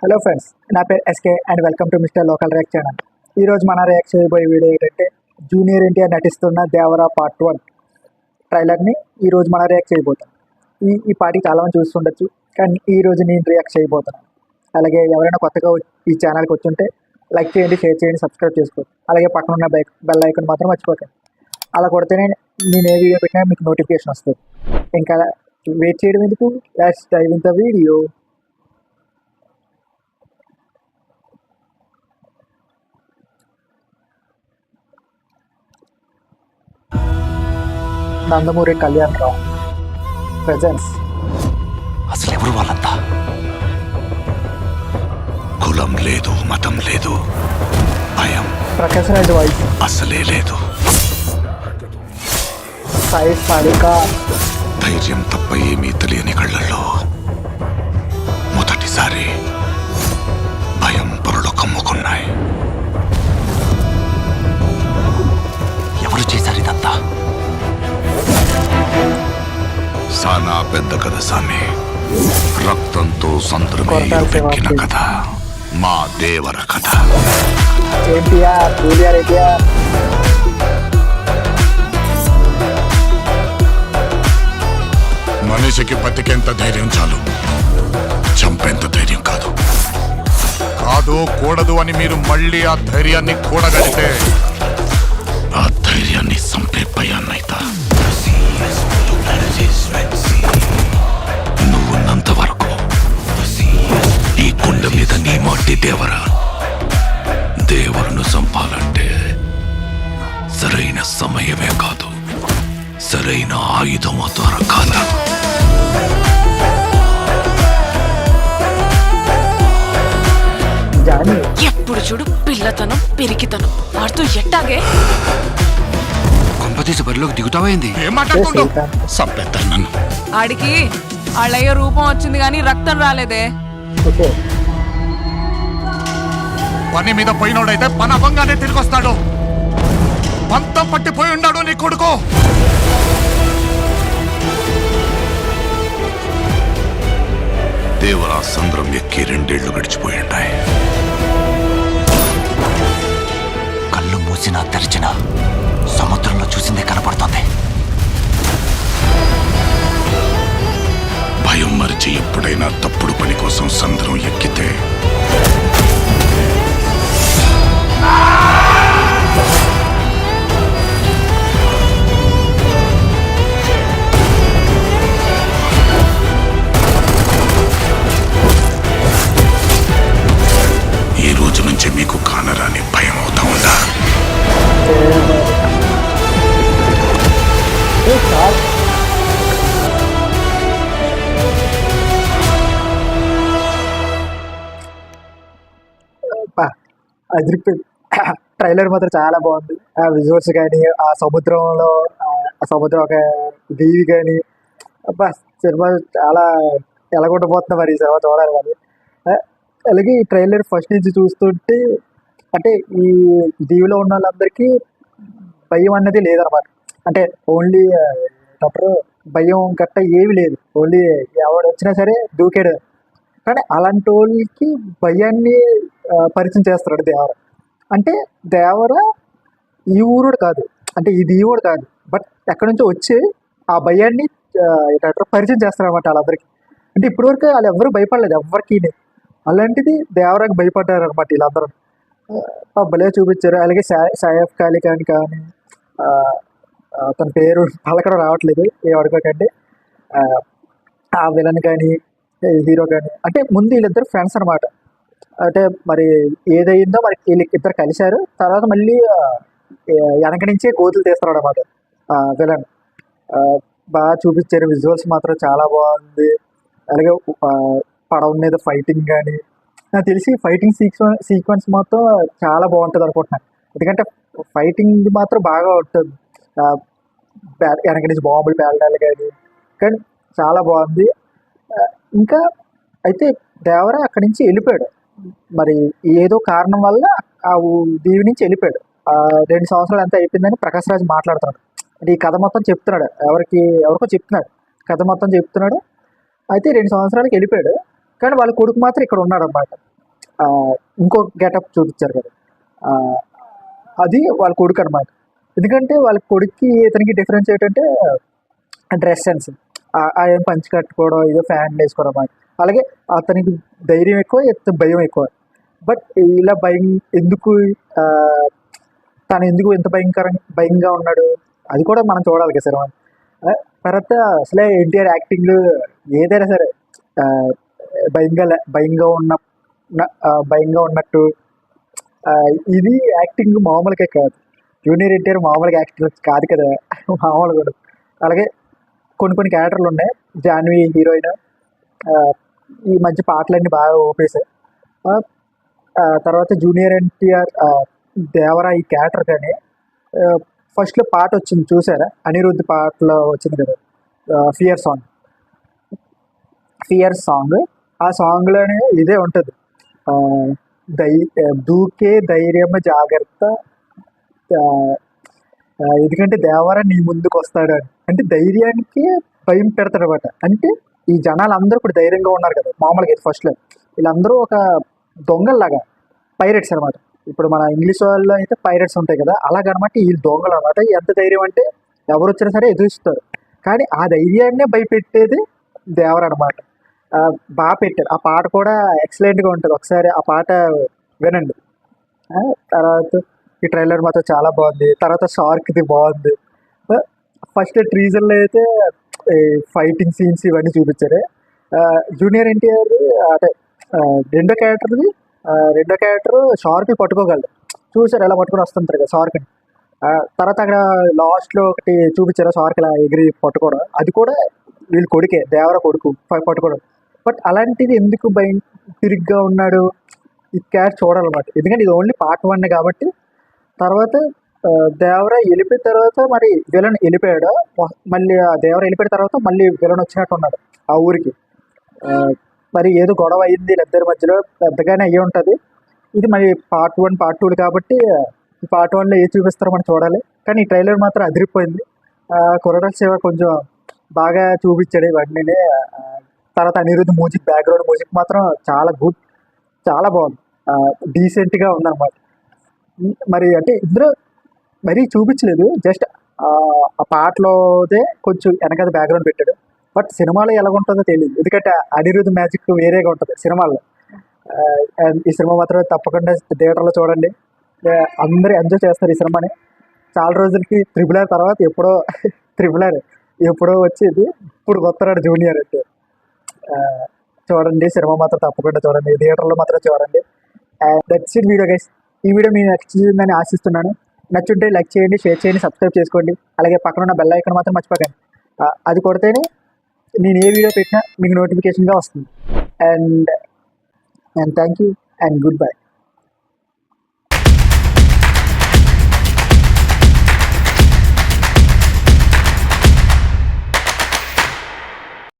Hello friends, నా పేరు SK and welcome to mister local react channel. ఈరోజు మన రియాక్ట్ చేయబోయే వీడియో ఏంటంటే జూనియర్ ఎన్టీఆర్ నటిస్తున్న దేవరా పార్ట్ 1 ట్రైలర్ని ఈరోజు మన రియాక్ట్ చేయబోతాం. ఈ పార్టీ చాలామంది చూస్తుండొచ్చు, కానీ ఈరోజు నేను రియాక్ట్ చేయబోతున్నాను. అలాగే ఎవరైనా కొత్తగా ఈ ఛానల్కి వచ్చుంటే లైక్ చేయండి, షేర్ చేయండి, సబ్స్క్రైబ్ చేసుకోండి. అలాగే పక్కన ఉన్న బెల్ ఐకాన్ మాత్రం మర్చిపోకండి. అలా కొడితేనే నేను ఏ వీడియో పెట్టినా మీకు నోటిఫికేషన్ వస్తుంది. ఇంకా వెయిట్ చేయడం ఎందుకు, let's dive in the video. Nandamuri Kalyan Rao presence. అసలు ఎవరు వాళ్ళంతా? కులం లేదు, మతం లేదు, భయం ప్రకాష్ రాజ్ వాయిస్ అసలే లేదు. సాయి సారిక ధైర్యం తప్ప ఏమీ తెలియని కళ్ళల్లో మొదటిసారి భయం పొరలు కమ్ముకున్నాయి. ఎవరు చేశారు ఇదంతా? సానా పెద్ద కథ సామి, రక్తంతో సంద్రమే పెక్కిన కథ, మా దేవర కథ. ఎన్టీఆర్, జూనియర్ ఎన్టీఆర్. మనిషికి బతికేంత ధైర్యం చాలు, చంపేంత ధైర్యం కాదు. కాదు కూడదు అని మీరు మళ్ళీ ఆ ధైర్యాన్ని కూడగలితే ఆ ధైర్యాన్ని చంపే భయాన్నైతా. నువ్వున్నంత వరకు ఈ కుండ మీద నీ మట్టి దేవరా. దేవరును చంపాలంటే సరైన సమయమే కాదు, సరైన ఆయుధము దొరకాల. ఎప్పుడు చూడు పిల్లతనం పెరిగితనం వాడుతూ ఎట్టాగే కొంపతీసి బరిలోకి దిగుతావైంది. ఏం మాట్లాడుతుంటావు? చంపేస్తాను నన్ను. ఆడికి వాళ్ళయ్య రూపం వచ్చింది గాని రక్తం రాలేదే. ఓకే, పని మీద పోయినోడైతే పని అవ్వంగానే తిరిగి వస్తాడు. పంతం పట్టిపోయి ఉన్నాడు నీ కొడుకు. దేవరా సంద్రం ఎక్కి 2 ఏళ్లు గడిచిపోయి ఉంటాయి. కళ్ళు మూసినా తెరిచినా సముద్రంలో చూసిందే కనపడుతోంది. భయం మరిచి ఎప్పుడైనా తప్పుడు పని కోసం సంద్రం ఎక్కితే ఈ రోజు నుంచి మీకు కానరాని భయం అవుతా ఉందా? అదిరిపోయింది. ట్రైలర్ మాత్రం చాలా బాగుంది. ఆ విజువల్స్ కానీ, ఆ సముద్రంలో ఆ సముద్రం ఒక దీవి కానీ, అబ్బా సినిమా చాలా ఎలాగొండబోతున్నా మరి ఈ సినిమా చూడాలి మరి. అలాగే ఈ ట్రైలర్ ఫస్ట్ నుంచి చూస్తుంటే అంటే ఈ దీవిలో ఉన్న వాళ్ళందరికీ భయం అన్నది లేదనమాట. అంటే ఓన్లీ డాక్టర్ భయం గట్ట ఏమి లేదు, ఓన్లీ ఎవడు వచ్చినా సరే దూకేడు. కానీ అలాంటి వాళ్ళకి భయాన్ని పరిచయం చేస్తున్నాడు దేవర. అంటే దేవర ఈ ఊరుడు కాదు, అంటే ఇది ఈ ఊరు కాదు, బట్ ఎక్కడి నుంచో వచ్చి ఆ భయాన్ని డాక్టర్ పరిచయం చేస్తారు అనమాట వాళ్ళందరికీ. అంటే ఇప్పటివరకు వాళ్ళు ఎవరు భయపడలేదు ఎవరికి, అలాంటిది దేవరాకి భయపడ్డారు అనమాట వీళ్ళందరూ. భలే చూపించారు. అలాగే సైఫ్ అలీ ఖాన్ కానీ, తన పేరు పలకడం రావట్లేదు ఏమనుకోకండి, ఆ విలన్ కానీ హీరో కానీ. అంటే ముందు వీళ్ళిద్దరు ఫ్రెండ్స్ అనమాట. అంటే మరి ఏదైందో మరి వీళ్ళు ఇద్దరు కలిశారు, తర్వాత మళ్ళీ వెనక నుంచే కోతులు తీస్తారు అనమాట విలన్. బాగా చూపించారు, విజువల్స్ మాత్రం చాలా బాగుంది. అలాగే పడవ మీద ఫైటింగ్ కానీ, నాకు తెలిసి ఫైటింగ్ సీక్వెన్స్ మొత్తం చాలా బాగుంటుంది అనుకుంటున్నాను. ఎందుకంటే ఫైటింగ్ మాత్రం బాగా ఉంటుంది, వెనక నుంచి బాంబులు పేలడాలు కానీ చాలా బాగుంది. ఇంకా అయితే దేవరా అక్కడి నుంచి వెళ్ళిపోయాడు, మరి ఏదో కారణం వల్ల ఆ దీవి నుంచి వెళ్ళిపోయాడు. 2 సంవత్సరాలు ఎంత అయిపోయిందని ప్రకాష్ రాజ్ మాట్లాడుతున్నాడు. అంటే ఈ కథ మొత్తం చెప్తున్నాడు, ఎవరికో చెప్తున్నాడు, కథ మొత్తం చెప్తున్నాడు. అయితే 2 సంవత్సరాలకి వెళ్ళిపోయాడు. కానీ వాళ్ళ కొడుకు మాత్రం ఇక్కడ ఉన్నాడు అనమాట. ఇంకో గెటప్ చూపించారు కదా, ఆ, అది వాళ్ళ కొడుకు అనమాట. ఎందుకంటే వాళ్ళ కొడుక్కి ఇతనికి డిఫరెన్స్ ఏంటంటే డ్రెస్ సెన్స్, ఆయన పంచి కట్టుకోవడం, ఏదో ఫ్యాన్ వేసుకోవడం అన్నమాట. అలాగే అతనికి ధైర్యం ఎక్కువ, ఇతని భయం ఎక్కువ. బట్ ఇలా భయం ఎందుకు, ఆ, తను ఎందుకు ఎంత భయంగా ఉన్నాడు అది కూడా మనం చూడాలి కదా సినిమా. తర్వాత అసలే ఎన్టీఆర్ యాక్టింగ్ ఏదైనా సరే ఆ, భయంగా ఉన్నట్టు, ఆ, ఇది యాక్టింగ్ మామూలుగా కాదు. జూనియర్ ఎన్టీఆర్ మామూలుగా యాక్టర్ కాదు కదా, మామూలు కూడా. అలాగే కొన్ని క్యారెక్టర్లు ఉన్నాయి. జాన్వి హీరోయిన్, ఈ మధ్య పాటలన్నీ బాగా ఊపేశాయి. ఆ, తర్వాత జూనియర్ ఎన్టీఆర్ దేవరా ఈ క్యారెక్టర్ కానీ ఫస్ట్లో పాట వచ్చింది చూసారా, అనిరుద్ధ్ పాటలో వచ్చింది కదా, ఫియర్ సాంగ్. ఆ సాంగ్లోనే ఇదే ఉంటుంది, దూకే ధైర్యం జాగ్రత్త, ఎందుకంటే దేవరా నీ ముందుకు వస్తాడు అని. అంటే ధైర్యానికి భయం పెడతాడు అనమాట. అంటే ఈ జనాలు అందరూ ఇప్పుడు ధైర్యంగా ఉన్నారు కదా మామూలుగా అయితే ఫస్ట్లో, వీళ్ళందరూ ఒక దొంగల్లాగా పైరెట్స్ అనమాట. ఇప్పుడు మన ఇంగ్లీష్ వాళ్ళలో అయితే పైరెట్స్ ఉంటాయి కదా, అలాగనమాట వీళ్ళు దొంగలు అనమాట. ఎంత ధైర్యం అంటే ఎవరు వచ్చినా సరే ఎదురుస్తారు, కానీ ఆ ధైర్యాన్నే భయపెట్టేది దేవర అనమాట. బాగా పెట్టారు. ఆ పాట కూడా ఎక్సలెంట్గా ఉంటుంది, ఒకసారి ఆ పాట వినండి. తర్వాత ఈ ట్రైలర్ మాత్రం చాలా బాగుంది. తర్వాత షార్క్ది బాగుంది. ఫస్ట్ ట్రీజర్లో అయితే ఫైటింగ్ సీన్స్ ఇవన్నీ చూపించారు. జూనియర్ ఎన్టీఆర్ అంటే రెండో క్యారెక్టర్ షార్క్ని పట్టుకోగలరు. చూసారు ఎలా పట్టుకొని వస్తుంటారు కదా షార్క్ని. తర్వాత అక్కడ లాస్ట్లో ఒకటి చూపించారు, షార్క్ ఇలా ఎగిరి పట్టుకోవడం. అది కూడా వీళ్ళు కొడుకే, దేవర కొడుకు పట్టుకోవడం. బట్ అలాంటిది ఎందుకు తిరిగ్గా ఉన్నాడు ఈ క్యారెక్టర్ చూడాలన్నమాట. ఎందుకంటే ఇది ఓన్లీ పార్ట్ 1 కాబట్టి. తర్వాత దేవర వెళ్ళిపోయిన తర్వాత మరి విలన్ వెళ్ళిపోయాడు. మళ్ళీ ఆ దేవర వెళ్ళిపోయిన తర్వాత మళ్ళీ విలన్ వచ్చినట్టు ఉన్నాడు ఆ ఊరికి. మరి ఏదో గొడవ అయింది ఇద్దరి మధ్యలో, పెద్దగానే అయ్యి ఉంటుంది. ఇది మరి పార్ట్ 1 పార్ట్ 2 కాబట్టి ఈ పార్ట్ 1లో ఏది చూపిస్తారో మనం చూడాలి. కానీ ఈ ట్రైలర్ మాత్రం అదిరిపోయింది. కొరటాల శివ కొంచెం బాగా చూపించాడు ఇవన్నీ. తర్వాత అనిరుద్ధ్ బ్యాక్గ్రౌండ్ మ్యూజిక్ మాత్రం చాలా గుడ్, చాలా బాగుంది, డీసెంట్గా ఉందన్నమాట. మరి అంటే ఇందులో మరీ చూపించలేదు, జస్ట్ ఆ పాటలోదే కొంచెం వెనకాల బ్యాక్గ్రౌండ్ పెట్టాడు. బట్ సినిమాలో ఎలా ఉంటుందో తెలియదు, ఎందుకంటే అనిరుద్ధ్ మ్యాజిక్ వేరేగా ఉంటుంది సినిమాల్లో. అండ్ ఈ సినిమా మాత్రం తప్పకుండా థియేటర్లో చూడండి, అందరూ ఎంజాయ్ చేస్తారు ఈ సినిమాని. చాలా రోజులకి RRR తర్వాత ఎప్పుడో వచ్చేది, ఇప్పుడు వస్తున్నాడు జూనియర్ అంటే. చూడండి సినిమా మాత్రం తప్పకుండా చూడండి, థియేటర్లో మాత్రం చూడండి. That's it video guys. ఈ వీడియో మీకు నచ్చిందని ఆశిస్తున్నాను. నచ్చుంటే లైక్ చేయండి, షేర్ చేయండి, సబ్స్క్రైబ్ చేసుకోండి. అలాగే పక్కన ఉన్న బెల్ ఐకాన్ మాత్రం మర్చిపోకండి. అది కొడితేనే నేను ఏ వీడియో పెట్టినా మీకు నోటిఫికేషన్గా వస్తుంది. And thank you and good bye.